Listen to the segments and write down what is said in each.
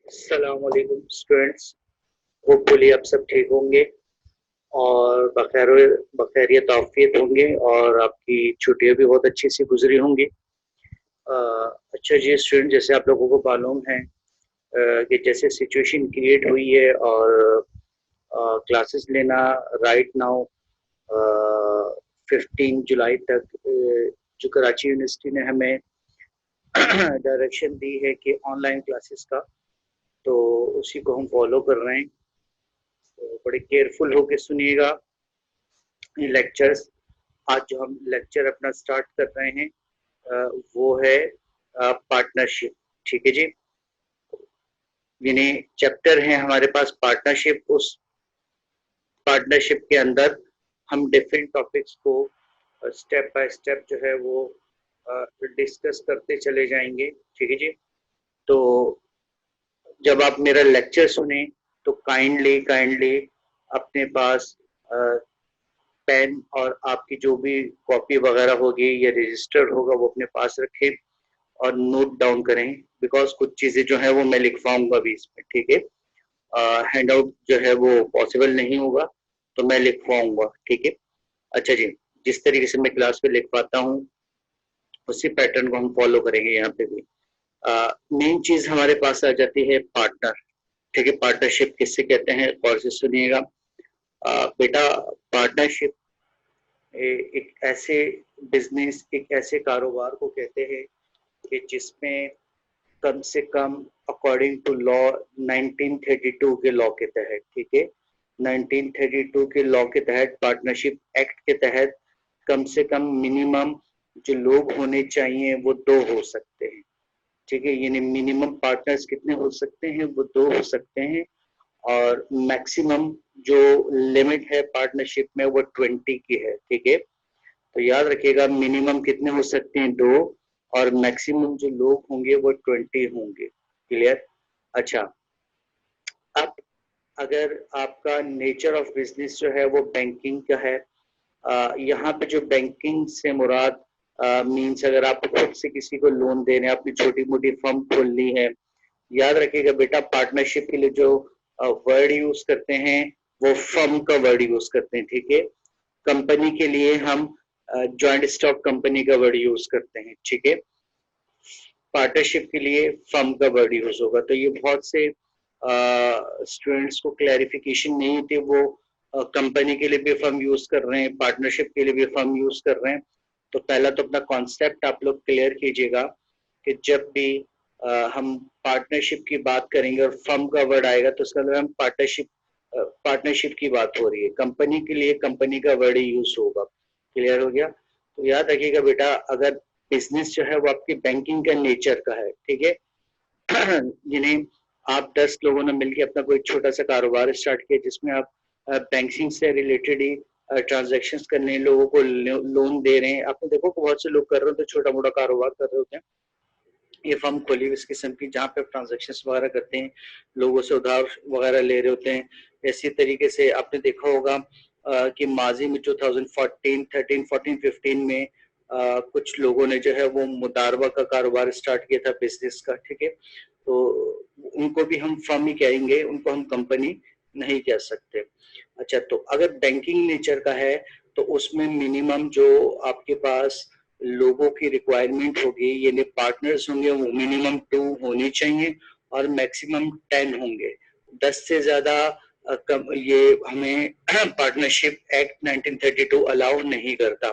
अस्सलाम वालेकुम students. Hopefully आप सब ठीक होंगे और बखैरियत आफियत होंगे और आपकी छुट्टियां भी बहुत अच्छी सी गुजरी होंगी। अच्छा जी स्टूडेंट, जैसे आप लोगों को मालूम है कि जैसे सिचुएशन क्रिएट हुई है और क्लासेस लेना राइट नाउ 15 जुलाई तक जो कराची यूनिवर्सिटी ने हमें डायरेक्शन दी है कि ऑनलाइन क्लासेस का, तो उसी को हम फॉलो कर रहे हैं। तो बड़े केयरफुल होके सुनिएगा ये लेक्चर्स। आज जो हम लेक्चर अपना स्टार्ट कर रहे हैं वो है पार्टनरशिप। ठीक है जी, यानी चैप्टर है हमारे पास पार्टनरशिप। उस पार्टनरशिप के अंदर हम डिफरेंट टॉपिक्स को स्टेप बाय स्टेप जो है वो डिस्कस करते चले जाएंगे। ठीक है जी, तो जब आप मेरा लेक्चर सुने तो काइंडली अपने पास पेन और आपकी जो भी कॉपी वगैरह होगी या रजिस्टर होगा वो अपने पास रखें और नोट डाउन करें, बिकॉज कुछ चीजें जो है वो मैं लिखवाऊंगा भी इसमें। ठीक है, हैंड आउट जो है वो पॉसिबल नहीं होगा तो मैं लिखवाऊंगा। ठीक है, अच्छा जी, जिस तरीके से मैं क्लास में लिखवाता हूँ उसी पैटर्न को हम फॉलो करेंगे यहाँ पे भी। मेन चीज हमारे पास आ जाती है पार्टनर। ठीक है, पार्टनरशिप किससे कहते हैं और से सुनिएगा। बेटा, पार्टनरशिप एक ऐसे बिजनेस, एक ऐसे कारोबार को कहते हैं कि जिसमें कम से कम अकॉर्डिंग टू लॉ 1932 के लॉ के तहत, ठीक है, 1932 के लॉ के तहत, पार्टनरशिप एक्ट के तहत कम से कम मिनिमम जो लोग होने चाहिए वो 2 हो सकते हैं। ठीक है, यानी मिनिमम पार्टनर्स कितने हो सकते हैं, वो 2 हो सकते हैं। और मैक्सिमम जो लिमिट है पार्टनरशिप में वो 20 की है। ठीक है, तो याद रखिएगा मिनिमम कितने हो सकते हैं, 2, और मैक्सिमम जो लोग होंगे वो 20 होंगे। क्लियर? अच्छा, अब अगर आपका नेचर ऑफ बिजनेस जो है वो बैंकिंग का है, यहाँ पे जो बैंकिंग से मुराद मीन्स अगर आप खुद से किसी को लोन दे रहे हैं, आपकी छोटी मोटी फर्म खोलनी है, याद रखिएगा बेटा पार्टनरशिप के लिए जो वर्ड यूज करते हैं वो फर्म का वर्ड यूज करते हैं। ठीक है, कंपनी के लिए हम जॉइंट स्टॉक कंपनी का वर्ड यूज करते हैं। ठीक है, पार्टनरशिप के लिए फर्म का वर्ड यूज होगा। तो ये बहुत से स्टूडेंट्स को क्लैरिफिकेशन नहीं होती, वो कंपनी के लिए भी फर्म यूज कर रहे हैं, पार्टनरशिप के लिए भी फर्म यूज कर रहे हैं। तो पहला तो अपना कॉन्सेप्ट आप लोग क्लियर कीजिएगा कि जब भी हम पार्टनरशिप की बात करेंगे और फर्म का वर्ड आएगा तो उसका मतलब हम पार्टनरशिप की बात हो रही है, कंपनी के लिए कंपनी का वर्ड यूज होगा। क्लियर हो गया? तो याद रखिएगा बेटा, अगर बिजनेस जो है वो आपकी बैंकिंग का नेचर का है, ठीक है, जिन्हें आप 10 लोगों ने मिलकर अपना कोई छोटा सा कारोबार स्टार्ट किया जिसमें आप बैंकिंग से रिलेटेड ही ट्रांजेक्शन करने लोगों को लोन दे रहे हैं। आपने देखो बहुत से लोग कर रहे होते हैं, छोटा मोटा कारोबार कर रहे होते हैं, ये फर्म खोली हुई इस किस्म की जहाँ पे ट्रांजेक्शन वगैरह करते हैं, लोगों से उधार वगैरह ले रहे होते हैं। इसी तरीके से आपने देखा होगा कि माजी में 2014, 13, 14, 15 में कुछ लोगों ने जो है वो मुदारबा का कारोबार स्टार्ट किया था बिजनेस का। ठीक है, तो उनको भी हम फर्म ही कहेंगे, उनको हम कंपनी नहीं कह सकते। अच्छा, तो अगर बैंकिंग नेचर का है तो उसमें मिनिमम जो आपके पास लोगों की रिक्वायरमेंट होगी, यानी पार्टनर्स होंगे, वो मिनिमम 2 होने चाहिए और मैक्सिमम 10 होंगे। 10 से ज्यादा कम ये हमें पार्टनरशिप एक्ट 1932 अलाउ नहीं करता।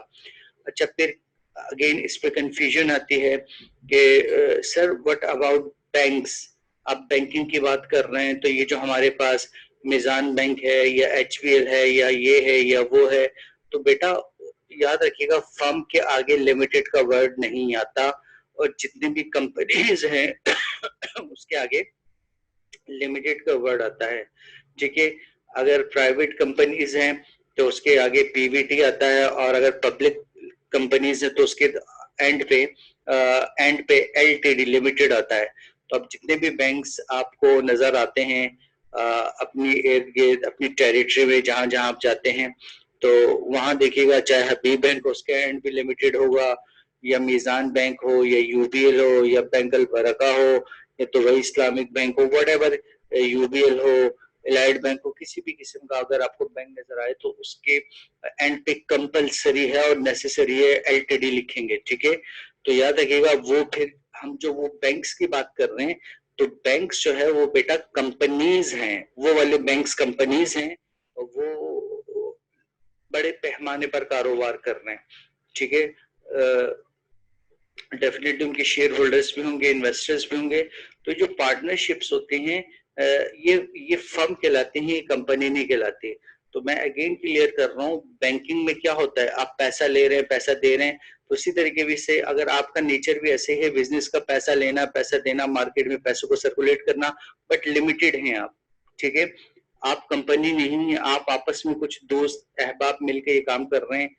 अच्छा, फिर अगेन इस पे कंफ्यूजन आती है कि सर व्हाट अबाउट बैंक्स, आप बैंकिंग की बात कर रहे हैं तो ये जो हमारे पास मिजान बैंक है या एचबीएल है या ये है या वो है, तो बेटा याद रखिएगा फर्म के आगे लिमिटेड का वर्ड नहीं आता और जितने भी कंपनीज हैं उसके आगे लिमिटेड का वर्ड आता है। ठीक है, अगर प्राइवेट कंपनीज हैं तो उसके आगे पीवीटी आता है और अगर पब्लिक कंपनीज है तो उसके एंड पे एलटीडी लिमिटेड आता है। तो अब जितने भी बैंक्स आपको नजर आते हैं अपनी इर्द गिर्द अपनी टेरिटरी में जहां जहां आप जाते हैं, तो वहां देखिएगा चाहे हबीब बैंक उसके एंड भी लिमिटेड होगा, या मीजान बैंक हो या यूबीएल हो या बैंक अल बरका हो या तो वही इस्लामिक बैंक हो, व्हाटएवर, यूबीएल हो, एलाइड बैंक हो, किसी भी किस्म का अगर आपको बैंक नजर आए तो उसके एंड पे कंपलसरी है और नेसेसरी है एलटीडी लिखेंगे, ठीक है। तो याद रखिएगा, वो फिर हम जो वो बैंक्स की बात कर रहे हैं, तो बैंक्स जो है वो बेटा कंपनीज हैं, वो वाले बैंक्स कंपनीज हैं, और वो बड़े पैमाने पर कारोबार कर रहे हैं, ठीक है। डेफिनेटली उनके शेयर होल्डर्स भी होंगे, इन्वेस्टर्स भी होंगे। तो जो पार्टनरशिप्स होते हैं ये फर्म कहलाते हैं, ये कंपनी नहीं कहलाती। तो मैं अगेन क्लियर कर रहा हूँ, बैंकिंग में क्या होता है, आप पैसा ले रहे हैं, पैसा दे रहे हैं, तो उसी तरीके भी से अगर आपका नेचर भी ऐसे है, बिजनेस का पैसा लेना, पैसा देना, मार्केट में पैसों को सर्कुलेट करना, बट लिमिटेड हैं आप, ठीक है। आप कंपनी नहीं है, आप आपस में कुछ दोस्त अहबाब मिलकर ये काम कर रहे हैं,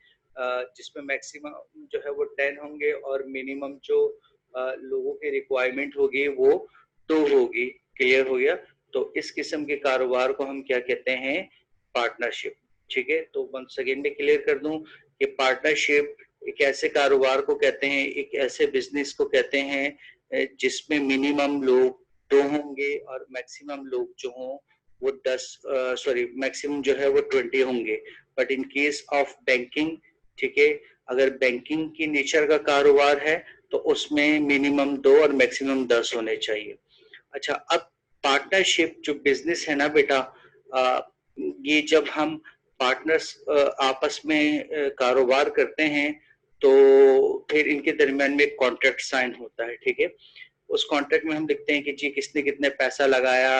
जिसमें मैक्सिमम जो है वो 10 होंगे और मिनिमम जो लोगों की रिक्वायरमेंट होगी वो 2 होगी। क्लियर हो गया? तो इस किस्म के कारोबार को हम क्या कहते हैं, पार्टनरशिप, ठीक है। तो वंस अगेन मैं क्लियर कर दूं कि पार्टनरशिप एक ऐसे कारोबार को कहते हैं, एक ऐसे बिजनेस को कहते हैं जिसमें मिनिमम लोग 2 होंगे और मैक्सिमम लोग जो हों वो 10 मैक्सिमम जो है वो 20 होंगे। But in case of banking, ठीक है, अगर बैंकिंग की नेचर का कारोबार है तो उसमें मिनिमम 2 और मैक्सिमम 10 होने चाहिए। अच्छा, अब पार्टनरशिप जो बिजनेस है ना बेटा, ये जब हम पार्टनर्स आपस में कारोबार करते हैं तो फिर इनके दरमियान में एक कॉन्ट्रैक्ट साइन होता है, ठीक है। उस कॉन्ट्रैक्ट में हम लिखते हैं कि जी किसने कितने पैसा लगाया,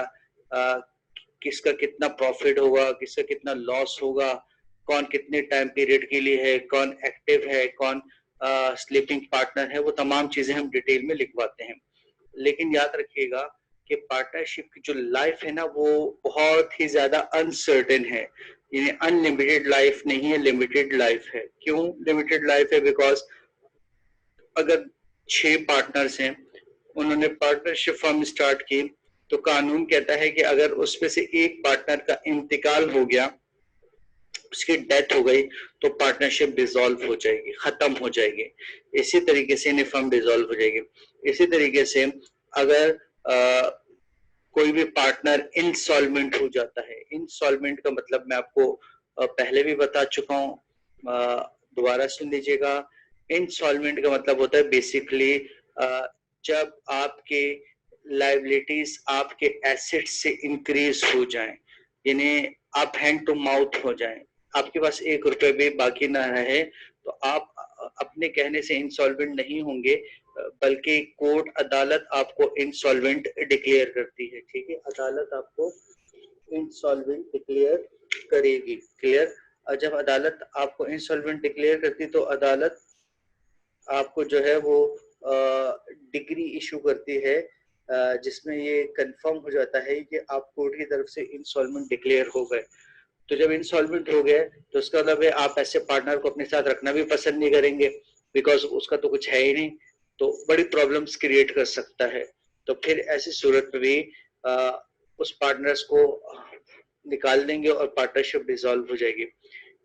किसका कितना प्रॉफिट होगा, किसका कितना लॉस होगा, कौन कितने टाइम पीरियड के लिए है, कौन एक्टिव है, कौन स्लीपिंग पार्टनर है, वो तमाम चीजें हम डिटेल में लिखवाते हैं। लेकिन याद रखिएगा कि पार्टनरशिप की जो लाइफ है ना वो बहुत ही ज्यादा अनसर्टेन है, यानी अनलिमिटेड लाइफ नहीं है, लिमिटेड लाइफ है। क्यों लिमिटेड लाइफ है? बिकॉज अगर 6 पार्टनर्स हैं, उन्होंने पार्टनरशिप फर्म स्टार्ट की, तो कानून कहता है कि अगर उसमें से एक पार्टनर का इंतकाल हो गया, उसकी डेथ हो गई, तो पार्टनरशिप डिसॉल्व हो जाएगी, खत्म हो जाएगी। इसी तरीके से फर्म डिसॉल्व हो जाएगी। इसी तरीके से अगर कोई भी पार्टनर इंसॉल्वेंट हो जाता है, इंसॉल्वेंट का मतलब मैं आपको पहले भी बता चुका हूँ, दोबारा सुन लीजिएगा। इंसॉल्वेंट का मतलब होता है बेसिकली जब आपके लायबिलिटीज आपके एसेट्स से इंक्रीज हो जाएं, यानी आप हैंड टू माउथ हो जाएं, आपके पास 1 रुपए भी बाकी ना रहे, तो आप अपने कहने से इंसॉल्वेंट नहीं होंगे, बल्कि कोर्ट अदालत आपको इंसॉल्वेंट डिक्लेयर करती है, ठीक है। अदालत आपको इंसॉल्वेंट डिक्लेयर करेगी। क्लियर? और जब अदालत आपको इंसॉल्वेंट डिक्लेयर करती तो अदालत आपको जो है वो डिग्री इशू करती है, जिसमें ये कंफर्म हो जाता है कि आप कोर्ट की तरफ से इंसॉल्वेंट डिक्लेयर हो गए। तो जब इंसॉल्वेंट हो गए तो उसका मतलब है आप ऐसे पार्टनर को अपने साथ रखना भी पसंद नहीं करेंगे, बिकॉज उसका तो कुछ है ही नहीं, तो बड़ी प्रॉब्लम्स क्रिएट कर सकता है। तो फिर ऐसी सूरत में भी उस पार्टनर्स को निकाल देंगे और पार्टनरशिप डिसॉल्व हो जाएगी।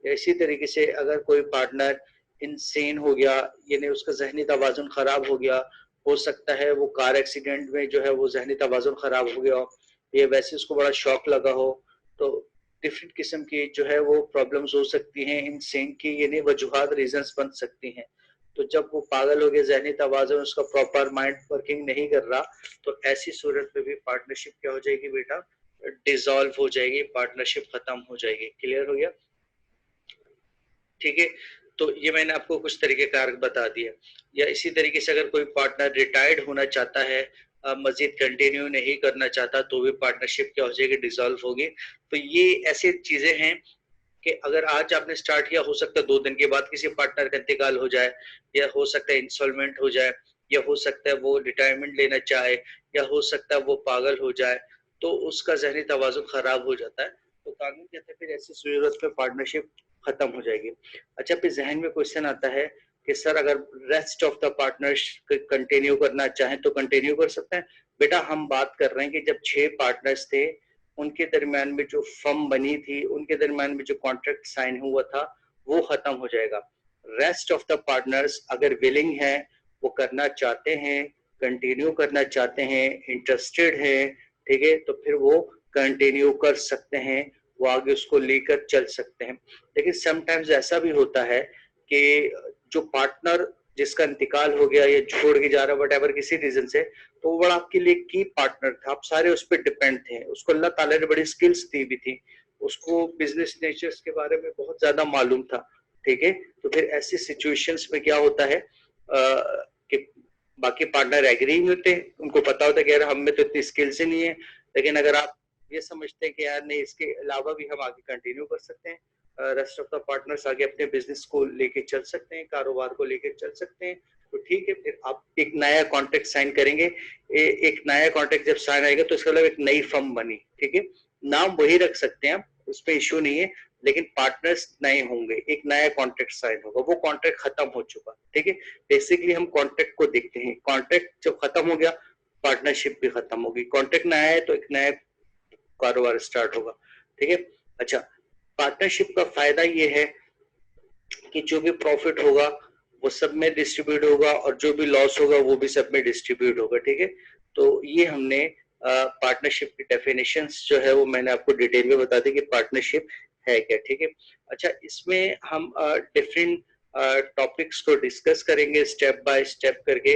इसी तरीके से अगर कोई पार्टनर इंसेन हो गया, यानी उसका जहनी तवाजुन खराब हो गया, हो सकता है वो कार एक्सीडेंट में जो है वो जहनी तवाजुन खराब हो गया हो, या वैसे उसको बड़ा शॉक लगा हो, तो डिफरेंट किस्म की जो है वो प्रॉब्लम्स हो सकती हैं इंसेन की, यानी वजूहात रीजंस बन सकती हैं। तो जब वो पागल हो गया, जहनी तवाजुन उसका प्रॉपर माइंड वर्किंग नहीं कर रहा, तो ऐसी सूरत में भी पार्टनरशिप क्या हो जाएगी बेटा, डिसॉल्व हो जाएगी, पार्टनरशिप खत्म हो जाएगी। क्लियर हो गया? ठीक है। तो ये मैंने आपको कुछ तरीके कार बता दिया। या इसी तरीके से अगर कोई पार्टनर रिटायर्ड होना चाहता है, मजीद कंटिन्यू नहीं करना चाहता, तो भी पार्टनरशिप क्या हो जाएगी, डिसॉल्व होगी। तो ये ऐसी चीजें हैं कि अगर आज आपने स्टार्ट किया, हो सकता है 2 दिन के बाद किसी पार्टनर का इंतकाल हो जाए, या हो सकता है इंसॉल्वेंट हो जाए, या हो सकता है वो रिटायरमेंट लेना चाहे, या हो सकता है वो पागल हो जाए, तो उसका जहनी तवाजुन खराब हो जाता है। तो कानून कहते हैं फिर ऐसी सूरत में पार्टनरशिप खत्म हो जाएगी। अच्छा, फिर जहन में क्वेश्चन आता है कि सर अगर rest of the partners continue करना चाहें तो कंटिन्यू कर सकते हैं। बेटा हम बात कर रहे हैं कि जब 6 पार्टनर्स थे, उनके दरमियान में जो फर्म बनी थी, उनके दरमियान में जो कॉन्ट्रैक्ट साइन हुआ था, वो खत्म हो जाएगा। रेस्ट ऑफ द पार्टनर्स अगर विलिंग है, वो करना चाहते हैं, कंटिन्यू करना चाहते हैं, इंटरेस्टेड हैं, ठीक है, तो फिर वो कंटिन्यू कर सकते हैं, वो आगे उसको लेकर चल सकते हैं। लेकिन समटाइम्स ऐसा भी होता है कि जो पार्टनर जिसका इंतकाल हो गया या छोड़ के जा रहा है वट किसी रीजन से, तो वो बड़ा आपके लिए की पार्टनर था, आप सारे उस पर डिपेंड थे, उसको अल्लाह ताला ने बड़ी स्किल्स दी भी थी, उसको बिजनेस नेचर्स के बारे में बहुत ज्यादा मालूम था, ठीक है। तो फिर ऐसी सिचुएशंस में क्या होता है कि बाकी पार्टनर एग्री नहीं होते, उनको पता होता है कि यार हम में तो इतनी स्किल्स ही नहीं है, लेकिन अगर आप ये समझते हैं कि यार नहीं इसके अलावा भी हम आगे कंटिन्यू कर सकते हैं, रेस्ट ऑफ द पार्टनर्स आगे अपने बिजनेस को लेके चल सकते हैं, कारोबार को लेके चल सकते हैं, तो ठीक है, फिर आप एक नया कॉन्ट्रैक्ट साइन करेंगे। एक नया कॉन्ट्रैक्ट जब साइन आएगा तो इसका मतलब एक नई फर्म बनी, ठीक है, नाम वही रख सकते हैं आप, उस पर इश्यू नहीं है, लेकिन पार्टनर्स नए होंगे, एक नया कॉन्ट्रैक्ट साइन होगा, वो कॉन्ट्रैक्ट खत्म हो चुका, ठीक है। बेसिकली हम कॉन्ट्रैक्ट को देखते हैं, कॉन्ट्रैक्ट जब खत्म हो गया पार्टनरशिप भी खत्म होगी, कॉन्ट्रैक्ट नया है तो एक नया कारोबार स्टार्ट होगा, ठीक है। अच्छा, पार्टनरशिप का फायदा ये है कि जो भी प्रॉफिट होगा वो सब में डिस्ट्रीब्यूट होगा और जो भी लॉस होगा वो भी सब में डिस्ट्रीब्यूट होगा, ठीक है। तो ये हमने पार्टनरशिप की डेफिनेशंस जो है वो मैंने आपको डिटेल में बता दी कि पार्टनरशिप है क्या, ठीक है। अच्छा, इसमें हम डिफरेंट टॉपिक्स को डिस्कस करेंगे स्टेप बाय स्टेप करके।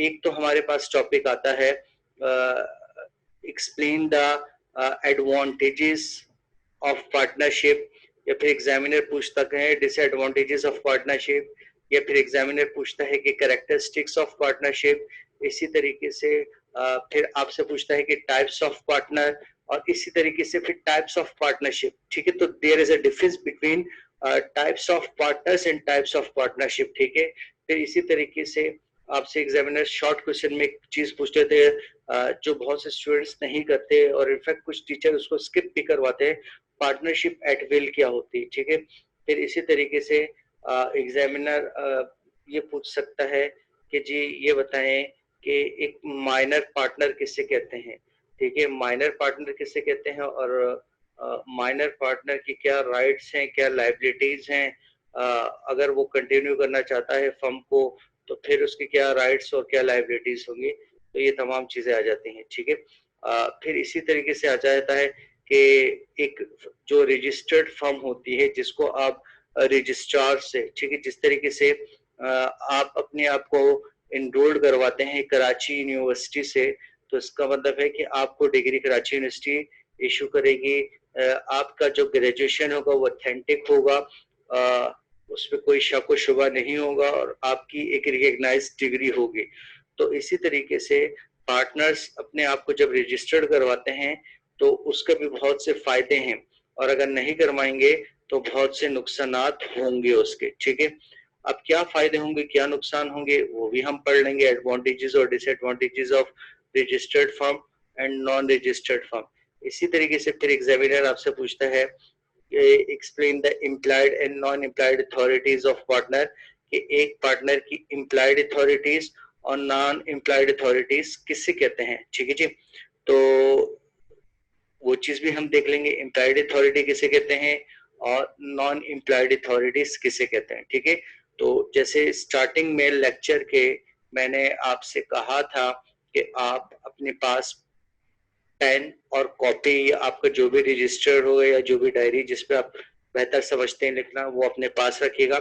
एक तो हमारे पास टॉपिक आता है explain the advantages of partnership, या फिर एग्जामिनर पूछता है डिसएडवांटेजेस ऑफ पार्टनरशिप, या फिर एग्जामिनर पूछता है कि कैरेक्टरिस्टिक्स ऑफ पार्टनरशिप। इसी तरीके से फिर आपसे पूछता है कि टाइप्स ऑफ पार्टनर, और इसी तरीके से फिर टाइप्स ऑफ पार्टनरशिप, ठीक है। तो there is a difference between types of partners and types of partnership, ठीक है। फिर इसी तरीके से आपसे एग्जामिनर शॉर्ट क्वेश्चन में एक चीज पूछते थे जो बहुत से स्टूडेंट्स नहीं करते, और इनफैक्ट कुछ टीचर उसको स्किप भी करवाते हैं, पार्टनरशिप एट विल क्या होती है, ठीक है। फिर इसी तरीके से एग्जामिनर ये पूछ सकता है कि जी ये बताएं कि एक माइनर पार्टनर किससे कहते हैं, ठीक है, माइनर पार्टनर किससे कहते हैं, और माइनर पार्टनर की क्या राइट्स हैं, क्या लायबिलिटीज हैं, अगर वो कंटिन्यू करना चाहता है फर्म को तो फिर उसकी क्या राइट्स और क्या लायबिलिटीज होंगी, तो ये तमाम चीजें आ जाती हैं, ठीक है। फिर इसी तरीके से आ जाता है कि एक जो रजिस्टर्ड फर्म होती है जिसको आप रजिस्ट्रार से, ठीक है, जिस तरीके से आप अपने आप को इनरोल्ड करवाते हैं कराची यूनिवर्सिटी से, तो इसका मतलब है कि आपको डिग्री कराची यूनिवर्सिटी इशू करेगी, आपका जो ग्रेजुएशन होगा वो ऑथेंटिक होगा, उसमें कोई शक व शुबा नहीं होगा, और आपकी एक रिकग्नाइज डिग्री होगी। तो इसी तरीके से पार्टनर्स अपने आप को जब रजिस्टर्ड करवाते हैं तो उसके भी बहुत से फायदे हैं, और अगर नहीं करवाएंगे तो बहुत से नुकसानात होंगे उसके, ठीक है। अब क्या फायदे होंगे क्या नुकसान होंगे वो भी हम पढ़ लेंगे, एडवांटेजेस और disadvantages of registered firm and non registered firm. इसी तरीके से फिर एग्जामिनर आपसे पूछता है explain the implied and non implied authorities of partner, कि एक पार्टनर की इम्प्लाइड अथॉरिटीज और नॉन इम्प्लाइड अथॉरिटीज किससे कहते हैं, ठीक है जी। तो वो चीज भी हम देख लेंगे, इम्प्लाइड अथॉरिटी किसे कहते हैं और नॉन इम्प्लाइड अथॉरिटीज किसे कहते हैं, ठीक है। तो जैसे स्टार्टिंग में लेक्चर के मैंने आपसे कहा था कि आप अपने पास पेन और कॉपी या आपका जो भी रजिस्टर हो या जो भी डायरी जिस पे आप बेहतर समझते हैं लिखना वो अपने पास रखिएगा,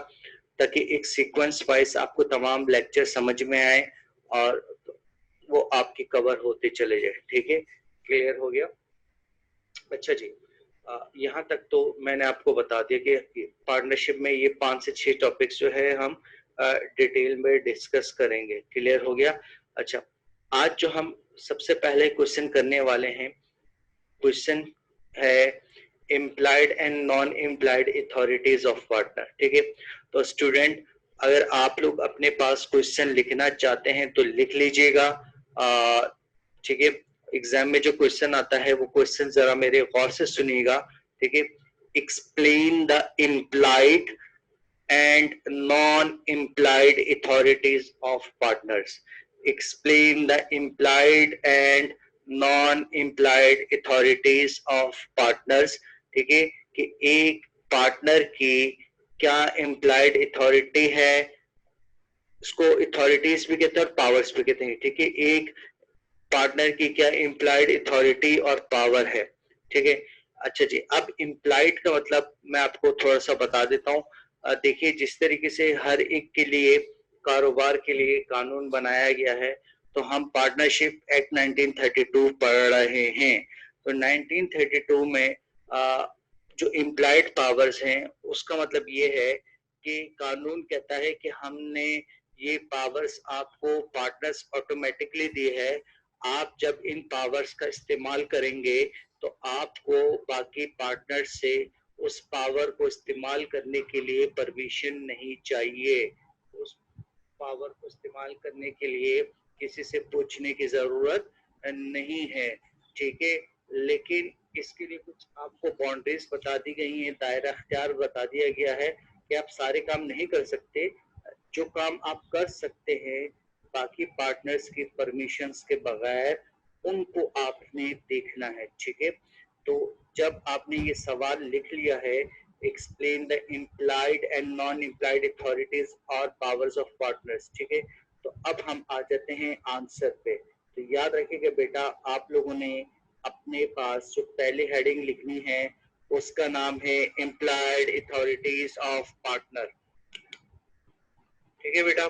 ताकि एक सीक्वेंस वाइज आपको तमाम लेक्चर समझ में आए और वो आपकी कवर होते चले जाए, ठीक है। क्लियर हो गया? अच्छा जी, यहाँ तक तो मैंने आपको बता दिया कि पार्टनरशिप में ये 5 से 6 टॉपिक्स जो है हम डिटेल में डिस्कस करेंगे। क्लियर हो गया? अच्छा, आज जो हम सबसे पहले क्वेश्चन करने वाले हैं, क्वेश्चन है implied and non implied authorities of partner, ठीक है। तो स्टूडेंट, अगर आप लोग अपने पास क्वेश्चन लिखना चाहते हैं तो लिख लीजिएगा, ठीक है। एग्जाम में जो क्वेश्चन आता है वो क्वेश्चन जरा मेरे गौर से सुनिएगा, ठीक है। Explain the implied and non-implied authorities of partners. Explain the implied and non-implied authorities of partners. ठीक है, कि एक पार्टनर की क्या implied authority है इसको अथॉरिटीज भी कहते हैं और पावर्स भी कहते हैं, ठीक है। एक पार्टनर की क्या इम्प्लाइड अथॉरिटी और पावर है, ठीक है। अच्छा जी, अब इम्प्लाइड का मतलब मैं आपको थोड़ा सा बता देता हूँ। देखिए, जिस तरीके से हर एक के लिए कारोबार के लिए कानून बनाया गया है, तो हम पार्टनरशिप एक्ट 1932 पढ़ रहे हैं। तो 1932 में जो इम्प्लाइड पावर्स हैं, उसका मतलब ये है कि कानून कहता है कि हमने ये पावर्स आपको पार्टनर्स ऑटोमेटिकली दी है। आप जब इन पावर्स का इस्तेमाल करेंगे तो आपको बाकी पार्टनर से उस पावर को इस्तेमाल करने के लिए परमिशन नहीं चाहिए। उस पावर को इस्तेमाल करने के लिए किसी से पूछने की जरूरत नहीं है, ठीक है। लेकिन इसके लिए कुछ आपको बाउंड्रीज बता दी गई हैं, दायरा अख्तियार बता दिया गया है कि आप सारे काम नहीं कर सकते। जो काम आप कर सकते हैं बाकी पार्टनर्स की परमिशंस के बगैर, उनको आपने देखना है, ठीक है। तो जब आपने ये सवाल लिख लिया है, explain the implied and non implied authorities और पावर्स ऑफ पार्टनर्स, ठीक है। तो अब हम आ जाते हैं आंसर पे। तो याद रखिएगा बेटा, आप लोगों ने अपने पास जो पहली हेडिंग लिखनी है उसका नाम है इम्प्लाइड अथॉरिटीज ऑफ पार्टनर, ठीक है बेटा।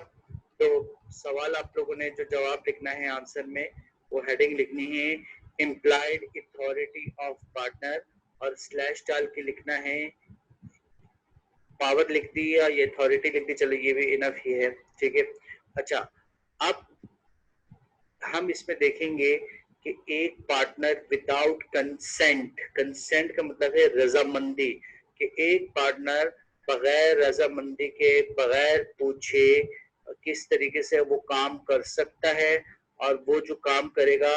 तो सवाल आप लोगों ने जो जवाब लिखना है आंसर में, वो हेडिंग लिखनी है इम्प्लाइड अथॉरिटी ऑफ पार्टनर, और स्लैश डाल के लिखना है, पावर लिख दी या ये अथॉरिटी लिख दी, चलो ये भी इनफ ही है, ठीक है। अच्छा, अब हम इसमें देखेंगे कि एक पार्टनर विदाउट कंसेंट, कंसेंट का मतलब है रजामंदी, कि एक पार्टनर बगैर रजामंदी के, बगैर पूछे किस तरीके से वो काम कर सकता है, और वो जो काम करेगा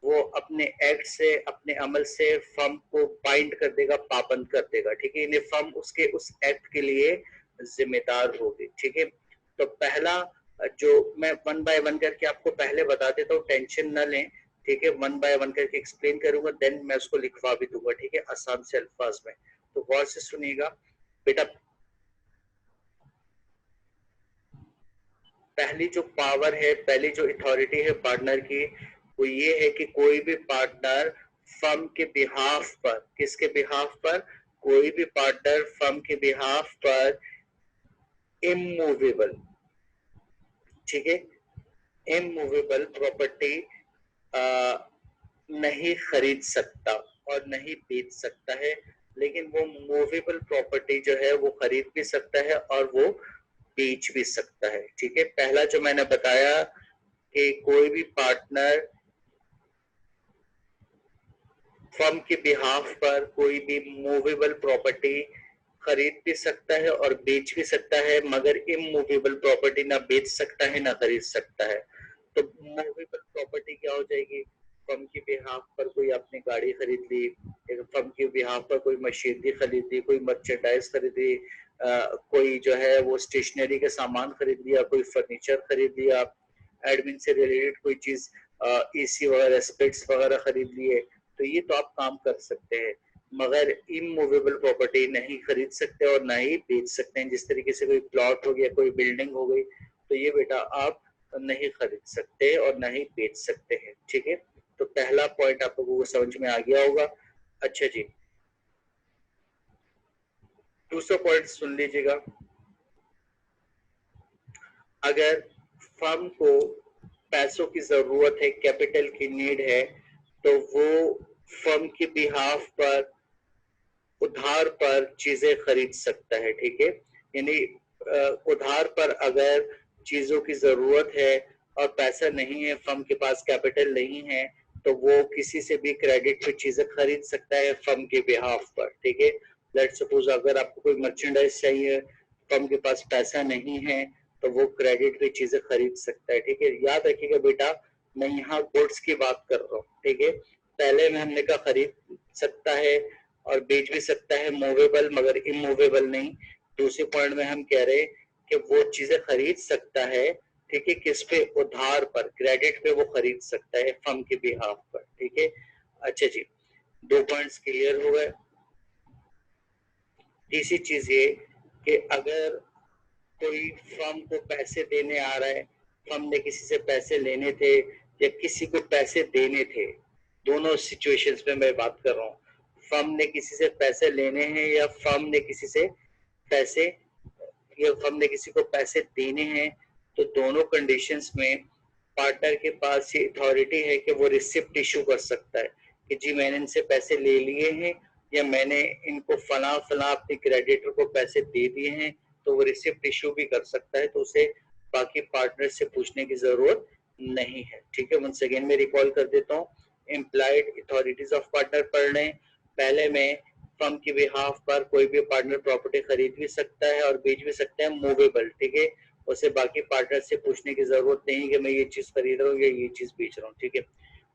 वो अपने एक्ट से, अपने अमल से फर्म को बाइंड कर देगा, पाबंद कर देगा, ठीक है। इन्हें फर्म उसके उस एक्ट के लिए जिम्मेदार होगी, ठीक है। तो पहला जो मैं वन बाय वन करके आपको पहले बता देता हूँ, टेंशन न लें, ठीक है। वन बाय वन करके एक्सप्लेन करूंगा, देन मैं उसको लिखवा भी दूंगा, ठीक है, आसान से अल्फाज में। तो गौर से सुनिएगा बेटा। पहली जो पावर है, पहली जो अथॉरिटी है पार्टनर की, वो ये है कि कोई भी पार्टनर फर्म के बिहाफ पर, किसके बिहाफ पर, कोई भी पार्टनर फर्म के बिहाफ पर इमूवेबल, ठीक है, इमूवेबल प्रॉपर्टी नहीं खरीद सकता और नहीं बेच सकता है, लेकिन वो मूवेबल प्रॉपर्टी जो है वो खरीद भी सकता है और वो बेच भी सकता है, ठीक है। पहला जो मैंने बताया कि कोई भी पार्टनर फर्म के बिहाफ पर कोई भी मूवेबल प्रॉपर्टी खरीद भी सकता है और बेच भी सकता है, मगर इमूवेबल प्रॉपर्टी ना बेच सकता है ना खरीद सकता है। तो मूवेबल प्रॉपर्टी क्या हो जाएगी, फर्म के बिहाफ पर कोई आपने गाड़ी खरीद ली, फर्म के बिहाफ पर कोई मशीनरी खरीद ली, कोई मर्चेंडाइज खरीद ली, कोई जो है वो स्टेशनरी के सामान खरीद लिया, कोई फर्नीचर खरीद लिया, एडमिन से रिलेटेड कोई चीज, एसी वगैरह, स्पेक्स वगैरह खरीद लिए, तो ये तो आप काम कर सकते हैं, मगर इमूवेबल प्रॉपर्टी नहीं खरीद सकते और ना ही बेच सकते हैं। जिस तरीके से कोई प्लॉट हो गया, कोई बिल्डिंग हो गई, तो ये बेटा आप नहीं खरीद सकते और ना ही बेच सकते हैं, ठीक है। तो पहला पॉइंट आप लोगों को समझ में आ गया होगा। अच्छा जी, दूसरा पॉइंट सुन लीजिएगा। अगर फर्म को पैसों की जरूरत है, कैपिटल की नीड है, तो वो फर्म के बिहाफ पर उधार पर चीजें खरीद सकता है, ठीक है। यानी उधार पर अगर चीजों की जरूरत है और पैसा नहीं है, फर्म के पास कैपिटल नहीं है, तो वो किसी से भी क्रेडिट पे चीजें खरीद सकता है फर्म के बिहाफ पर, ठीक है। लेट्स सपोज अगर आपको कोई मर्चेंडाइज चाहिए, फर्म के पास पैसा नहीं है, तो वो क्रेडिट पे चीजें खरीद सकता है, ठीक है। याद रखिएगा बेटा, मैं यहाँ गुड्स की बात कर रहा हूँ, ठीक है। पहले में हमने कहा खरीद सकता है और बेच भी सकता है, मूवेबल मगर इमूवेबल नहीं। दूसरे पॉइंट में हम कह रहे हैं कि वो चीजें खरीद सकता है, ठीक है, किस पे, उधार पर, क्रेडिट पे वो खरीद सकता है फर्म के बिहाफ पर, ठीक है। अच्छा जी, दो पॉइंट्स क्लियर हो गए। तीसरी चीज ये कि अगर कोई फर्म को पैसे देने आ रहा है, फर्म ने किसी से पैसे लेने थे या किसी को पैसे देने थे, दोनों सिचुएशंस में मैं बात कर रहा हूँ। फर्म ने किसी से पैसे लेने हैं या फर्म ने किसी से पैसे या फर्म ने किसी को पैसे देने हैं, तो दोनों कंडीशंस में पार्टनर के पास ये अथॉरिटी है कि वो रिसिप्ट इशू कर सकता है कि जी मैंने इनसे पैसे ले लिए हैं या मैंने इनको फला फला अपने क्रेडिटर को पैसे दे दिए हैं, तो वो रिसिप्ट इशू भी कर सकता है, तो उसे बाकी पार्टनर से पूछने की जरूरत नहीं है। ठीक है, वंस अगेन मैं रिकॉल कर देता हूँ। इम्प्लाइड अथॉरिटीज ऑफ पार्टनर पढ़ लें। पहले में फर्म के बिहाफ पर कोई भी पार्टनर प्रॉपर्टी खरीद भी सकता है और बेच भी सकता है, मूवेबल। ठीक है, उसे बाकी पार्टनर से पूछने की जरूरत नहीं कि मैं ये चीज खरीद रहा हूँ या ये चीज बेच रहा हूँ। ठीक है,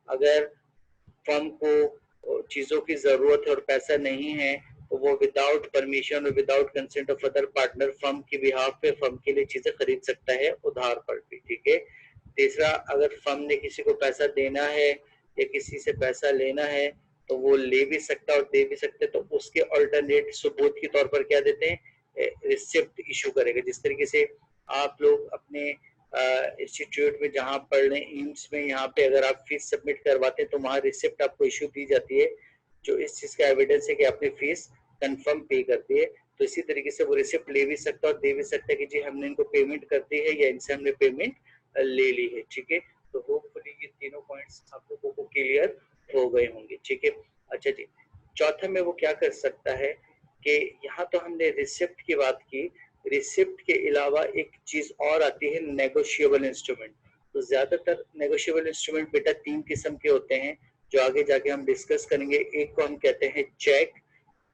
अगर फर्म को चीजों की जरूरत है और पैसा नहीं है तो वो विदाउट परमिशन और without consent of other partner firm के बिहाफ पे फर्म के लिए चीजें खरीद सकता है उधार पर भी। ठीक है, तीसरा, अगर फर्म ने किसी को पैसा देना है या किसी से पैसा लेना है तो वो ले भी सकता है और दे भी सकते हैं, तो उसके अल्टरनेट सबूत के तौर पर क्या देते हैं, रिसिप्ट इशू करेगा। जिस तरीके से आप लोग अपने इंस्टीट्यूट में जहाँ पढ़ रहे हैं, एम्स में, यहाँ पे अगर आप फीस सबमिट करवाते हैं तो वहाँ रिसिप्ट आपको इशू दी जाती है जो इस चीज का एविडेंस है कि आपने फीस कंफर्म पे कर दी है। तो इसी तरीके से वो रिसिप्ट ले भी सकता है और दे भी सकता है कि जी हमने इनको पेमेंट कर दी है या इनसे हमने पेमेंट ले ली है। ठीक है, तो होपफुली ये तीनों पॉइंट्स आप लोगों को क्लियर हो गए होंगे। ठीक है, अच्छा जी, चौथा में वो क्या कर सकता है कि यहाँ तो हमने रिसिप्ट की बात की, रिसिप्ट के अलावा एक चीज और आती है, नेगोशिएबल इंस्ट्रूमेंट। तो ज्यादातर नेगोशिएबल इंस्ट्रूमेंट बेटा तीन किस्म के होते हैं जो आगे जाके हम डिस्कस करेंगे। एक को हम कहते हैं चेक,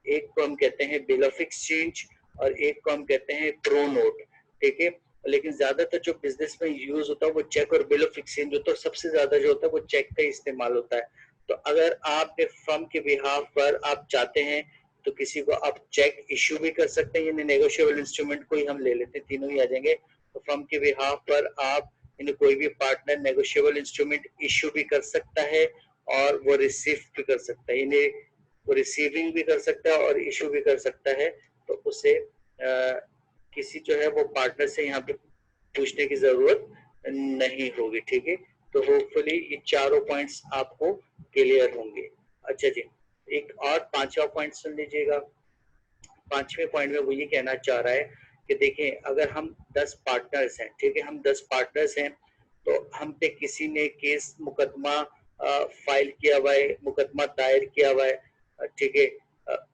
एक को हम कहते हैं बिल ऑफ एक्सचेंज और एक को हम कहते हैं प्रो नोट। ठीक है, लेकिन ज्यादातर जो बिजनेस में यूज होता है वो चेक और बिल ऑफ एक्सचेंज होता है, सबसे ज्यादा जो होता है वो चेक का इस्तेमाल होता है। तो अगर आपने फर्म के बिहाफ पर आप चाहते हैं तो किसी को आप चेक इश्यू भी कर सकते हैं, यानी नेगोशिएबल इंस्ट्रूमेंट को ही हम ले लेते हैं, तीनों ही आ जाएंगे। तो फर्म के बिहाफ पर आप कोई भी पार्टनर नेगोशिएबल इंस्ट्रूमेंट इश्यू भी कर सकता है और वो रिसीव भी कर सकता है, यानी वो रिसीविंग भी कर सकता है और इशू भी कर सकता है। तो उसे किसी जो है वो पार्टनर से यहाँ पे पूछने की जरूरत नहीं होगी। ठीक है, तो होपफुली ये चारों पॉइंट्स आपको क्लियर होंगे। अच्छा जी, एक और पांचवा पॉइंट सुन लीजिएगा। पांचवें पॉइंट में वो ये कहना चाह रहा है कि देखें, अगर हम 10 पार्टनर्स हैं, ठीक है, हम 10 पार्टनर्स हैं, तो हम पे किसी ने केस मुकदमा फाइल किया हुआ है, मुकदमा दायर किया हुआ है, ठीक है,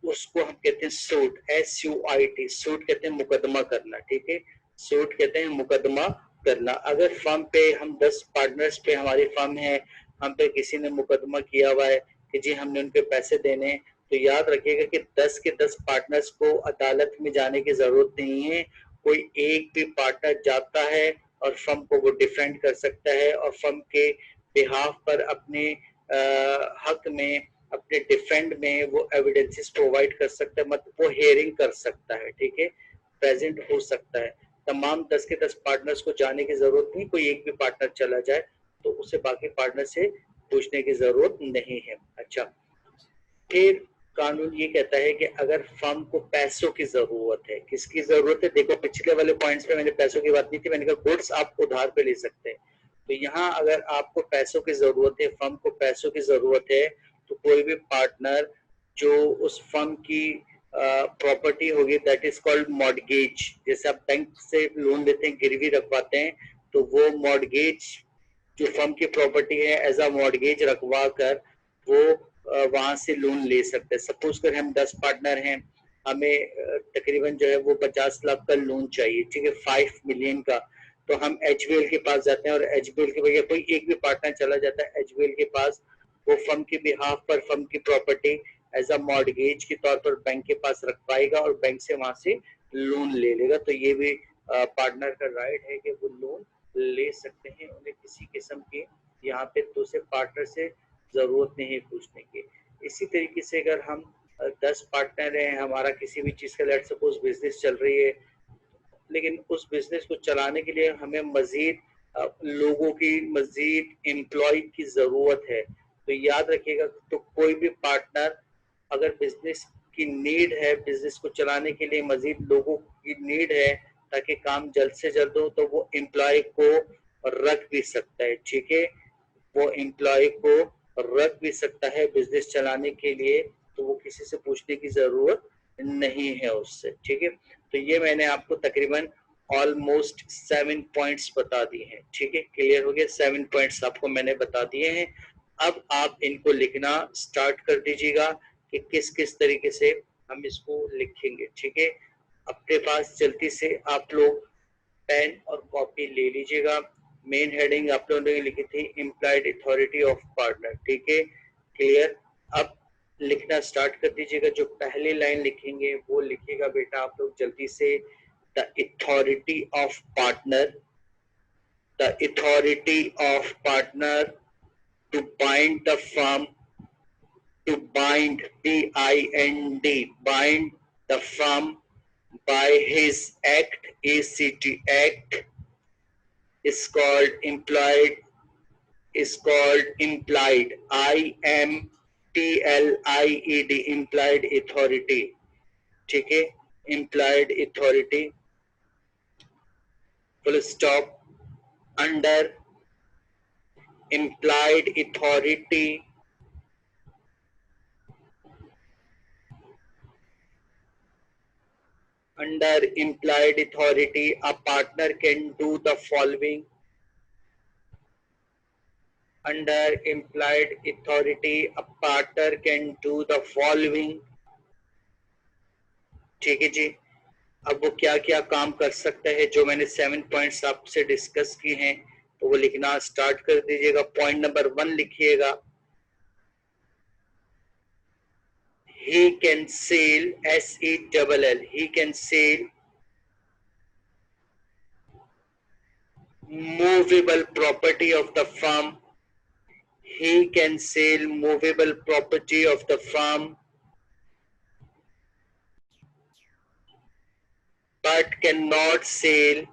उसको हम कहते हैं सूट, SUIT, सूट कहते हैं मुकदमा करना। ठीक है, सूट कहते हैं मुकदमा करना। अगर फर्म पे हम 10 पार्टनर्स पे हमारी फर्म है, हम पे किसी ने मुकदमा किया हुआ है कि जी हमने उनके पैसे देने, तो याद रखिएगा कि 10 के 10 पार्टनर्स को अदालत में जाने की जरूरत नहीं है। कोई एक भी पार्टनर जाता है और फर्म को वो डिफेंड कर सकता है और फर्म के बिहाफ पर अपने हक में, अपने डिफेंड में वो एविडेंसेस प्रोवाइड कर सकता है, मतलब वो हियरिंग कर सकता है। ठीक है, प्रेजेंट हो सकता है। तमाम 10 के 10 पार्टनर्स को जाने की जरूरत नहीं, कोई एक भी पार्टनर चला जाए तो उसे बाकी पार्टनर से पूछने की जरूरत नहीं है। अच्छा, फिर कानून ये कहता है कि अगर फर्म को पैसों की जरूरत है, किसकी जरूरत है, देखो पिछले वाले पॉइंट्स पे मैंने पैसों की बात नहीं थी, मैंने कहा गुड्स आप उधार पे ले सकते हैं। तो यहाँ अगर आपको पैसों की जरूरत है, फर्म को पैसों की जरूरत है, तो कोई भी पार्टनर जो उस फर्म की प्रॉपर्टी होगी, दैट इज कॉल्ड मॉर्गेज। जैसे आप बैंक से लोन लेते हैं, गिरवी रखवाते हैं, तो वो मॉर्गेज जो फर्म की प्रॉपर्टी है एज अ मॉर्गेज रखवा कर वो वहां से लोन ले सकते हैं। सपोज कर हम 10 पार्टनर हैं, हमें तकरीबन जो है वो 50 लाख का लोन चाहिए, ठीक है, 5 मिलियन का। तो हम HBL के पास जाते हैं और HBL के भैया कोई एक भी पार्टनर चला जाता है HBL के पास, वो फर्म के बिहाफ पर फर्म की प्रॉपर्टी एज अ मॉर्गेज के तौर पर बैंक के पास रखवाएगा और बैंक से वहां से लोन ले लेगा। तो ये भी पार्टनर का राइट है कि वो लोन ले सकते हैं, उन्हें किसी किस्म की यहाँ पे दूसरे पार्टनर से जरूरत नहीं है पूछने की। इसी तरीके से अगर हम 10 पार्टनर हैं, हमारा किसी भी चीज का लेट सपोज बिजनेस चल रही है, लेकिन उस बिजनेस को चलाने के लिए हमें मजीद लोगों की, मजीद एम्प्लॉय की जरूरत है। तो याद रखिएगा, तो कोई भी पार्टनर अगर बिजनेस की नीड है, बिजनेस को चलाने के लिए मजीद लोगों की नीड है, ताकि काम जल्द से जल्द हो, तो वो एम्प्लॉय को रख भी सकता है, ठीक है, वो एम्प्लॉय को रख भी सकता है बिजनेस चलाने के लिए, तो वो किसी से पूछने की जरूरत नहीं है उससे, ठीक है। तो ये मैंने आपको तकरीबन ऑलमोस्ट 7 पॉइंट्स बता दिए हैं, ठीक है, क्लियर हो गया, 7 पॉइंट्स आपको मैंने बता दिए हैं। अब आप इनको लिखना स्टार्ट कर दीजिएगा कि किस किस तरीके से हम इसको लिखेंगे, ठीक है। अपने पास जल्दी से आप लोग पेन और कॉपी ले लीजिएगा। मेन हेडिंग आप लोगों ने लिखी थी इम्प्लाइड अथॉरिटी ऑफ पार्टनर, ठीक है, क्लियर। अब लिखना स्टार्ट कर दीजिएगा। जो पहली लाइन लिखेंगे वो लिखिएगा बेटा आप लोग जल्दी से, the authority of partner, the authority of partner to bind the firm, to bind, B-I-N-D, bind the firm by his act, A-C-T, act, is called implied, I-M-P-L-I-E-D, implied authority, ठीक है, implied authority, full stop, under implied authority, under implied authority, a partner can do the following. Under implied authority, a partner can do the following. ठीक है जी। अब वो क्या क्या काम कर सकता है, जो मैंने 7 पॉइंट्स आपसे डिस्कस किए हैं, तो वो लिखना स्टार्ट कर दीजिएगा। पॉइंट नंबर 1 लिखिएगा, he can sell, S-E-L-L, he can sell movable property of the firm, he can sell movable property of the firm, but cannot sell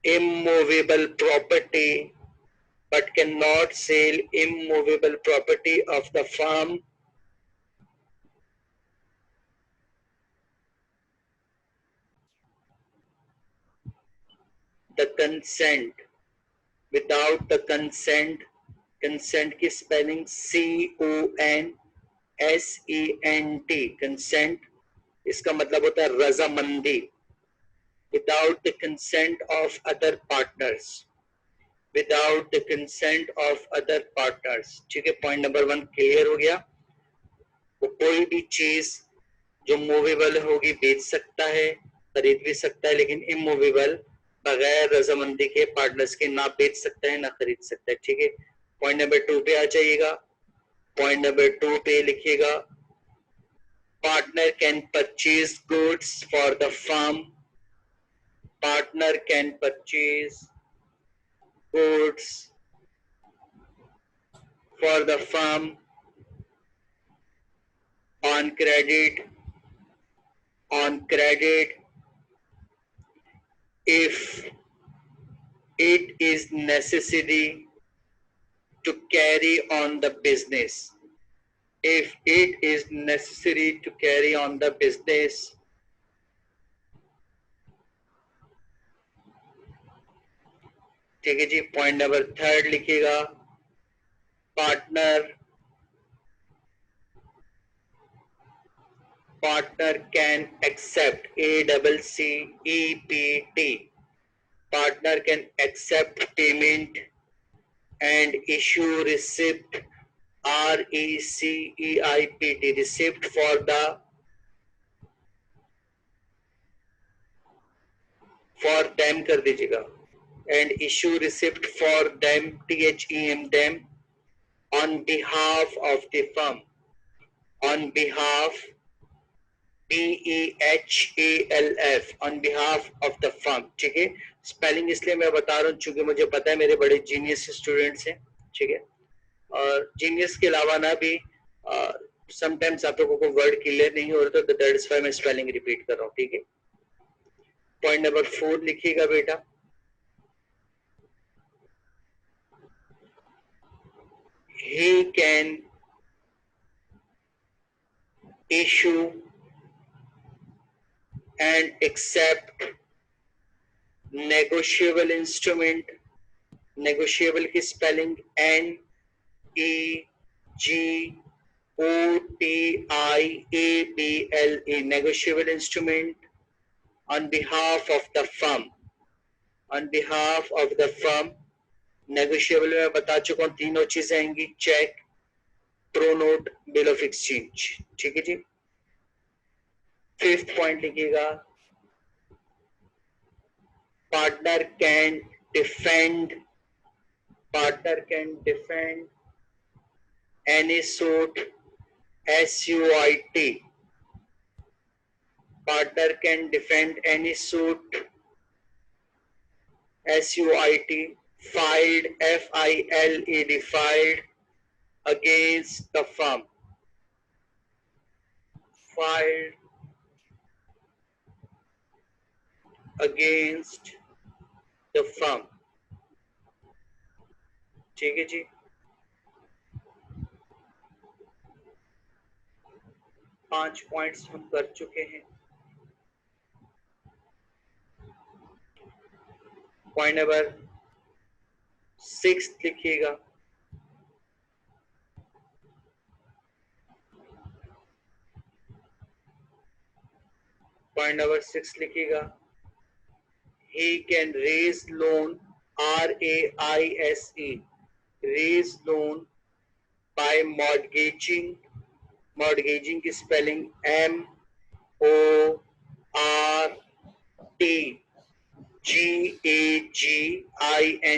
immovable property, but cannot sell immovable property of the firm, the consent, without the consent, consent की spelling C-O-N-S-E-N-T, consent, इसका मतलब होता है रजामंदी, without the consent of other partners, without the consent of other partners, ठीक है। Point number 1 clear हो गया। वो कोई भी चीज जो मूवेबल होगी बेच सकता है, खरीद भी सकता है, लेकिन इमूवेबल बगैर रजामंदी के पार्टनर्स के ना बेच सकता है ना खरीद सकता है, ठीक है। पॉइंट नंबर 2 पे आ जाइएगा। पॉइंट नंबर 2 पे लिखिएगा, partner can purchase goods for the firm, partner can purchase goods for the firm on credit if it is necessary to carry on the business, if it is necessary to carry on the business, ठीक है जी। Point number 3 लिखिएगा, partner can accept, ACCEPT, partner can accept payment and issue receipt, RECEIPT, receipt for them कर दीजिएगा, and issue receipt for them, THEM, them, on behalf of the firm, on behalf, BEHALF, on behalf of the firm, ठीक है। Spelling इसलिए मैं बता रहा हूँ क्योंकि मुझे पता है मेरे बड़े जीनियस स्टूडेंट्स हैं, ठीक है, और जीनियस के अलावा ना भी समटाइम्स आप लोगों को वर्ड क्लियर नहीं हो रहा, तो दैट इज व्हाई मैं स्पेलिंग रिपीट कर रहा हूँ, ठीक है। पॉइंट नंबर 4 लिखिएगा बेटा, he can issue and accept negotiable instrument. negotiable की spelling NEGOTIABLE, negotiable instrument on behalf of the firm. on behalf of the firm. negotiable में बता चुका हूँ, तीनों चीजें आएंगी, check, pronote, bill of exchange. ठीक है जी। 5th पॉइंट लिखिएगा, partner can defend any suit, SUIT. Partner can defend any suit, SUIT, filed, FILED, filed against the firm. Filed against the firm. ठीक है जी। 5 पॉइंट्स हम कर चुके हैं। पॉइंट नंबर 6 लिखिएगा, पॉइंट नंबर 6 लिखिएगा, he can raise loan, RAISE, raise loan by mortgaging की spelling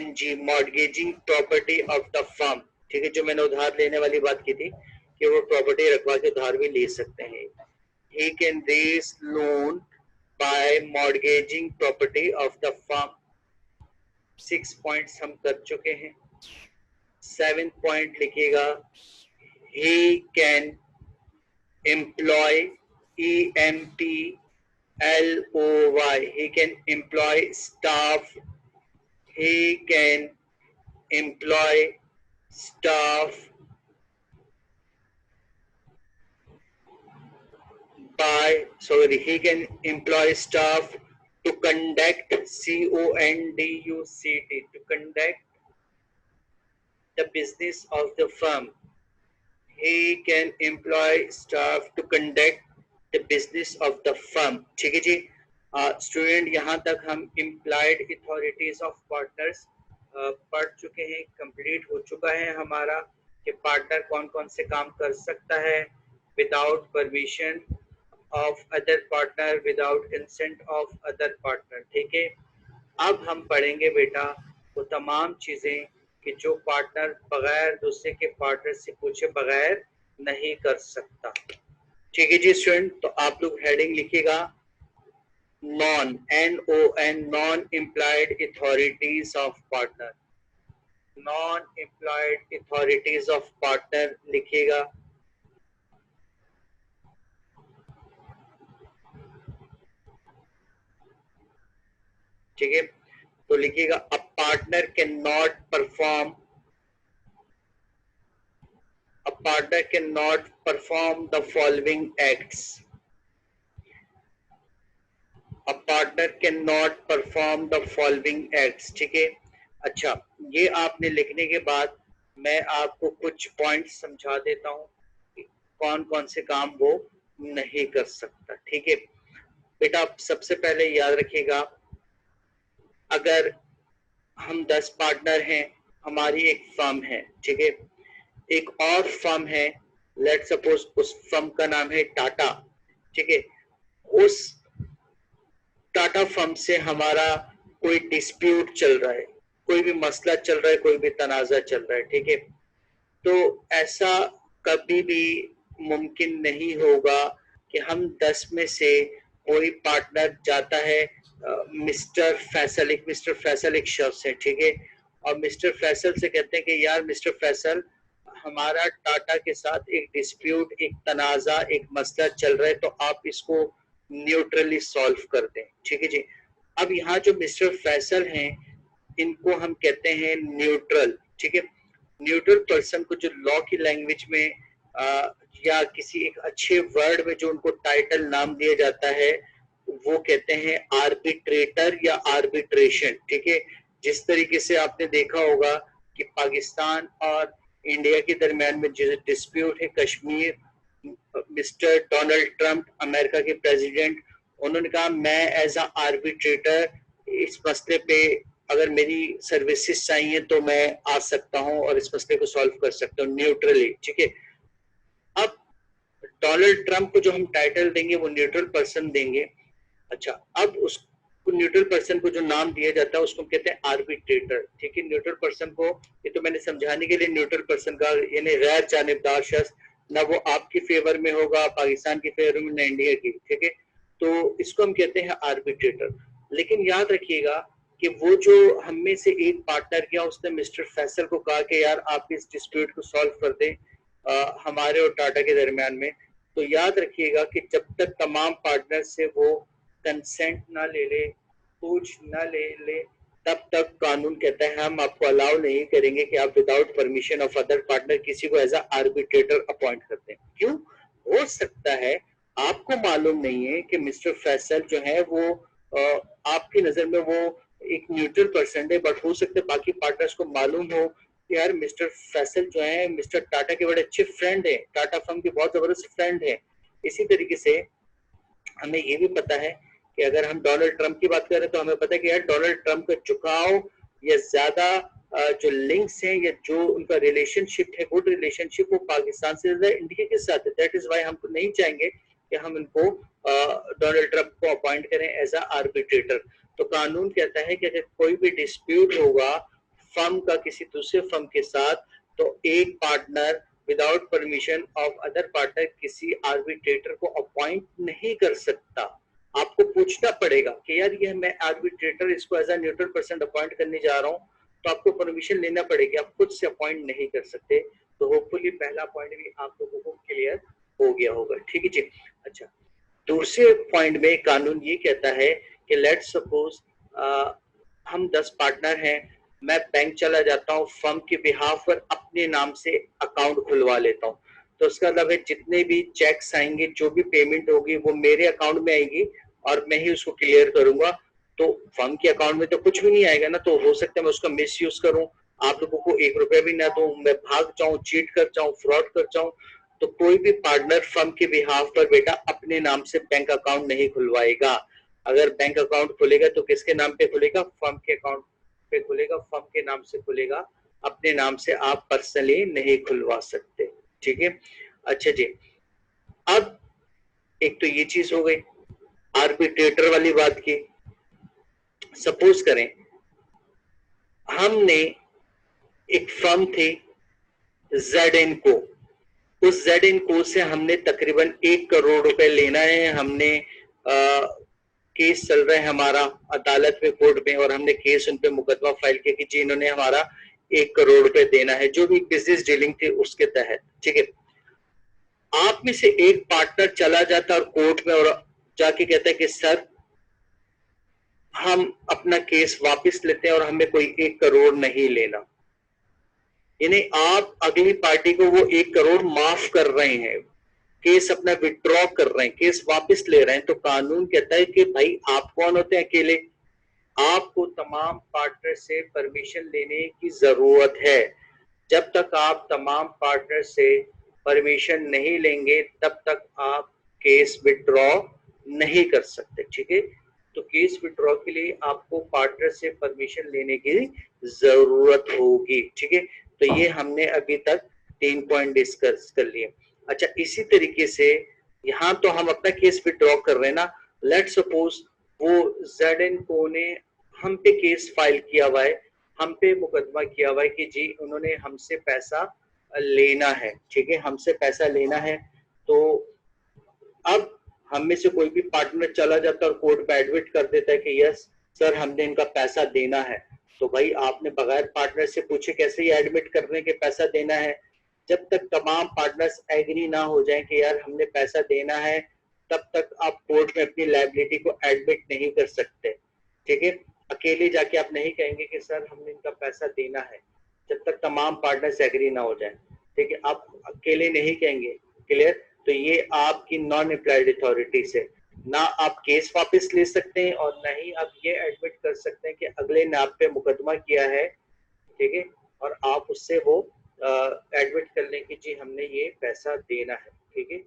MORTGAGING, mortgaging property of the firm। ठीक है, जो मैंने उधार लेने वाली बात की थी कि वो प्रॉपर्टी रखवा के उधार भी ले सकते हैं। he can raise loan by mortgaging property of the firm। 6 points हम कर चुके हैं। 7th पॉइंट लिखिएगा, he can employ, EMPLOY, he can employ staff, he can employ staff he can employ staff to conduct, CONDUCT, to conduct the business of the firm। he can employ staff to conduct the business of the firm। ठीक है जी। Student यहाँ तक हम implied authorities of partners पढ़ चुके हैं, complete हो चुका है हमारा कि पार्टनर कौन कौन से काम कर सकता है without permission of other partner, without consent of other partner। ठीक है, अब हम पढ़ेंगे बेटा वो तमाम चीजें कि जो पार्टनर बगैर दूसरे के पार्टनर से पूछे बगैर नहीं कर सकता। ठीक है जी स्टूडेंट, तो आप लोग हेडिंग लिखिएगा non, NON, non employed authorities of partner. Non employed authorities of partner लिखिएगा। ठीक है, तो लिखिएगा a partner can not perform the following acts. A partner can not perform the following acts. ठीक है, अच्छा ये आपने लिखने के बाद मैं आपको कुछ पॉइंट समझा देता हूं कि कौन कौन से काम वो नहीं कर सकता। ठीक है बेटा, सबसे पहले याद रखिएगा, अगर हम 10 पार्टनर हैं, हमारी एक फर्म है, ठीक है, एक और फर्म है, लेट सपोज उस फर्म का नाम है टाटा। ठीक है, उस टाटा फर्म से हमारा कोई डिस्प्यूट चल रहा है, कोई भी मसला चल रहा है, कोई भी तनाजा चल रहा है। ठीक है, तो ऐसा कभी भी मुमकिन नहीं होगा कि हम 10 में से कोई पार्टनर जाता है, मिस्टर फैसल एक शख्स है, ठीक है, और मिस्टर फैसल से कहते हैं कि यार मिस्टर फैसल, हमारा टाटा के साथ एक डिस्प्यूट, एक तनाजा, एक मसला चल रहा है, तो आप इसको न्यूट्रली सॉल्व कर दें। ठीक है जी। अब यहाँ जो मिस्टर फैसल हैं, इनको हम कहते हैं न्यूट्रल। ठीक है, न्यूट्रल पर्सन को जो लॉ की लैंग्वेज में या किसी एक अच्छे वर्ड में जो उनको टाइटल नाम दिया जाता है, वो कहते हैं आर्बिट्रेटर या आर्बिट्रेशन, ठीक है। जिस तरीके से आपने देखा होगा कि पाकिस्तान और इंडिया के दरमियान में जो डिस्प्यूट है Kashmir, mister Donald Trump America के प्रेसिडेंट, उन्होंने कहा मैं एज अ आर्बिट्रेटर इस मसले पे अगर मेरी सर्विसेज चाहिए तो मैं आ सकता हूं और इस मसले को सॉल्व कर सकता हूं न्यूट्रली, ठीक है। अब डोनाल्ड ट्रंप को जो हम टाइटल देंगे वो न्यूट्रल पर्सन देंगे। अच्छा, अब उस न्यूट्रल पर्सन को जो नाम दिया जाता है उसको कहते हैं आर्बिट्रेटर, ठीक है। न्यूट्रल पर्सन को, ये तो मैंने समझाने के लिए न्यूट्रल पर्सन का, यानी गैर जानिबदार शख्स, ना वो आपके फेवर में होगा पाकिस्तान के फेवर में ना इंडिया की, ठीक है। तो इसको हम कहते हैं आर्बिट्रेटर। लेकिन याद रखिएगा कि वो जो हम में से एक पार्टनर गया, उसने मिस्टर फैसल को कहा कि यार आप इस डिस्प्यूट को सॉल्व कर दें हमारे और टाटा के दरमियान में। तो याद रखिएगा कि जब तक तमाम पार्टनर से वो कंसेंट ना ले ले, पूछ ना ले, तब तक कानून कहता है हम आपको अलाउ नहीं करेंगे कि आप without permission of other partner किसी को एज आर्बिट्रेटर अपॉइंट करते हैं। क्यों? हो सकता है आपको मालूम नहीं है कि मिस्टर फैसल जो है वो आपकी नजर में वो एक न्यूट्रल पर्सन है, बट हो सकता है बाकी पार्टनर्स को मालूम हो कि यार मिस्टर फैसल जो है मिस्टर टाटा के बड़े अच्छे फ्रेंड है, टाटा फर्म के बहुत जबरदस्त फ्रेंड है। इसी तरीके से हमें ये भी पता है कि अगर हम डोनाल्ड ट्रंप की बात करें तो हमें पता है कि यार डोनाल्ड ट्रंप का झुकाव या ज्यादा जो लिंक्स हैं या जो उनका रिलेशनशिप है, गुड रिलेशनशिप, वो पाकिस्तान से ज्यादा इंडिया के साथ है। दैट इज वाई हम नहीं चाहेंगे कि हम इनको डोनाल्ड ट्रंप को अपॉइंट करें एज अ आर्बिट्रेटर। तो कानून कहता है कि अगर कोई भी डिस्प्यूट होगा फर्म का किसी दूसरे फर्म के साथ, तो एक partner without permission of other partner किसी आर्बिट्रेटर को अपॉइंट नहीं कर सकता। आपको पूछना पड़ेगा कि यार ये मैं आर्बिट्रेटर इसको as a neutral person appoint करने जा रहा हूँ, तो आपको परमिशन लेना पड़ेगी, आप खुद से अपॉइंट नहीं कर सकते। तो होपफुली पहला पॉइंट भी आप लोगों को क्लियर हो गया होगा, ठीक है जी। अच्छा, दूसरे पॉइंट में कानून ये कहता है कि लेट्स सपोज हम 10 पार्टनर हैं, मैं बैंक चला जाता हूँ, फर्म के बिहाफ पर अपने नाम से अकाउंट खुलवा लेता हूँ। तो उसका मतलब है जितने भी चेक्स आएंगे, जो भी पेमेंट होगी वो मेरे अकाउंट में आएगी और मैं ही उसको क्लियर करूंगा। तो फर्म के अकाउंट में तो कुछ भी नहीं आएगा ना, तो हो सकता है मैं उसका मिस यूज करूं, आप लोगों को 1 रुपया भी ना दूं, मैं भाग जाऊं, चीट कर जाऊं, फ्रॉड कर जाऊं। तो कोई भी पार्टनर फर्म के बिहाफ पर बेटा अपने नाम से बैंक अकाउंट नहीं खुलवाएगा। अगर बैंक अकाउंट खुलेगा तो किसके नाम पे खुलेगा? फर्म के अकाउंट पे खुलेगा, फर्म के नाम से खुलेगा, अपने नाम से आप पर्सनली नहीं खुलवा सकते, ठीक है। अच्छा जी, अब एक तो ये चीज हो गई आर्बिट्रेटर वाली बात की। सपोज करें हमने एक फर्म थी ZNCO, उस ZNCO से हमने तकरीबन 1 करोड़ रुपए लेना है। हमने केस चल रहा है हमारा अदालत में, कोर्ट में, और हमने केस उन पे मुकदमा फाइल किया कि जी इन्होंने हमारा 1 करोड़ रुपए देना है, जो भी बिजनेस डीलिंग थी उसके तहत, ठीक है। आप में से एक पार्टनर चला जाता और कोर्ट में और जाके कहता है कि सर हम अपना केस वापस लेते हैं और हमें कोई 1 करोड़ नहीं लेना, यानी आप अगली पार्टी को वो 1 करोड़ माफ कर रहे हैं, केस अपना विड्रॉ कर रहे हैं, केस वापस ले रहे हैं। तो कानून कहता है कि भाई आप कौन होते हैं अकेले, आपको तमाम पार्टनर से परमिशन लेने की जरूरत है। जब तक आप तमाम पार्टनर से परमिशन नहीं लेंगे तब तक आप केस विड्रॉ नहीं कर सकते, ठीक है। तो केस विड्रॉ के लिए आपको पार्टनर से परमिशन लेने की जरूरत होगी, ठीक है। तो ये हमने अभी तक 3 पॉइंट डिस्कस कर लिए। अच्छा, इसी तरीके से यहाँ तो हम अपना केस विड्रॉ कर रहे हैं ना। लेट सपोज वो ZNCO ने हम पे केस फाइल किया हुआ है, हम पे मुकदमा किया हुआ है कि जी उन्होंने हमसे पैसा लेना है, ठीक है, हमसे पैसा लेना है। तो अब हम में से कोई भी पार्टनर चला जाता है और कोर्ट में एडमिट कर देता है कि यस सर हमने इनका पैसा देना है। तो भाई आपने बगैर पार्टनर से पूछे कैसे ये एडमिट कर रहे हैं कि पैसा देना है? जब तक तमाम पार्टनर्स एग्री ना हो जाएं कि यार हमने पैसा देना है, तब तक आप कोर्ट में अपनी लायबिलिटी को एडमिट नहीं कर सकते, ठीक है। अकेले जाके आप नहीं कहेंगे कि सर हमने इनका पैसा देना है, जब तक तमाम पार्टनर्स एग्री ना हो जाए, ठीक है। आप अकेले नहीं कहेंगे, क्लियर। तो ये आपकी नॉन अप्लाइड अथॉरिटी से। ना आप केस वापस ले सकते हैं और ना ही आप ये एडमिट कर सकते हैं कि अगले ने आप पे मुकदमा किया है, ठीक है, और आप उससे वो एडमिट कर लें कि जी हमने ये पैसा देना है, ठीक है।